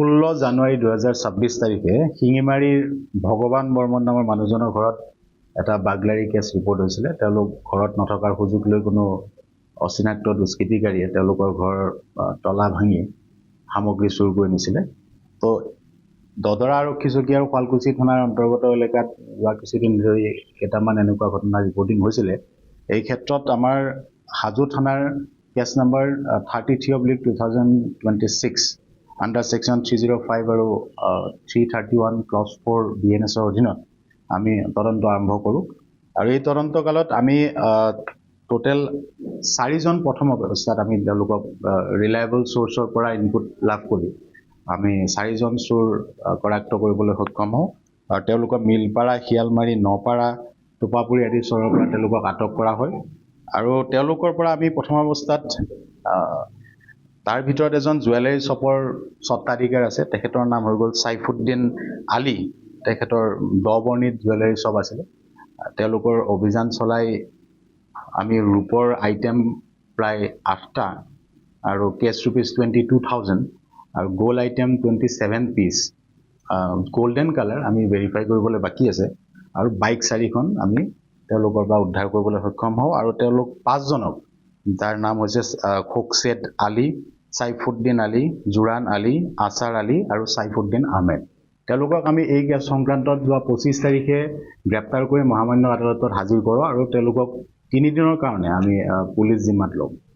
16 জানুৱাৰী 2026 তাৰিখে শিঙিমাৰীৰ ভগৱান বৰ্মন নামৰ মানুহজনৰ ঘৰত এটা বাগলাৰী কেছ ৰিপৰ্ট হৈছিলে। তেওঁলোক ঘৰত নথকাৰ সুযোগ লৈ কোনো অচিনাক্ত দুষ্কৃতিকাৰীয়ে তেওঁলোকৰ ঘৰ তলা ভাঙি সামগ্ৰী চুৰ কৰি নিছিলে। তো দদৰা আৰক্ষী চকী আৰু শুৱালকুছি থানাৰ অন্তৰ্গত এলেকাত যোৱা কিছুদিন ধৰি কেইটামান এনেকুৱা ঘটনা ৰিপৰ্টিং হৈছিলে। এই ক্ষেত্ৰত আমাৰ হাজো থানাৰ কেছ নম্বৰ 33/2026 আণ্ডাৰ ছেকশ্যন 305 আৰু 331 ক্লজ 4 BNSৰ অধীনত আমি তদন্ত আৰম্ভ কৰোঁ। আৰু এই তদন্তকালত আমি টোটেল 4জন প্ৰথম অৱস্থাত আমি তেওঁলোকক ৰিলায়েবল চ'ৰ্চৰ পৰা ইনপুট লাভ কৰি আমি 4জন চোৰ কৰায়ত্ব কৰিবলৈ সক্ষম হওঁ। আৰু তেওঁলোকক মিলপাৰা, শিয়ালমাৰী, নপাৰা, টোপাপুৰী আদি চৰৰ পৰা তেওঁলোকক আটক কৰা হয়। আৰু তেওঁলোকৰ পৰা আমি প্ৰথম অৱস্থাত তাৰ ভিতৰত এজন জুৱেলাৰী শ্বপৰ স্বত্বাধিকাৰ আছে, তেখেতৰ নাম হৈ গ'ল চাইফুদ্দিন আলী। তেখেতৰ দবৰ্ণিত জুৱেলাৰী শ্বপ আছিলে। তেওঁলোকৰ অভিযান চলাই আমি ৰূপৰ আইটেম প্ৰায় 8টা আৰু কেছ ₹22,000 আৰু gold item 27 piece golden colour আমি ভেৰিফাই কৰিবলৈ বাকী আছে। আৰু বাইক 4খন আমি তেওঁলোকৰ পৰা উদ্ধাৰ কৰিবলৈ সক্ষম হওঁ। আৰু তেওঁলোক 5জনক, যাৰ নাম হৈছে খোকছেদ আলী, চাইফুদ্দিন আলী, জোৰাণ আলী, আছাৰ আলী আৰু চাইফুদ্দিন আহমেদ, তেওঁলোকক আমি এই কেছ সংক্ৰান্তত যোৱা 25 তাৰিখে গ্ৰেপ্তাৰ কৰি মহামান্য আদালতত হাজিৰ কৰোঁ। আৰু তেওঁলোকক 3 দিনৰ কাৰণে আমি পুলিচ জিম্মাত লওঁ।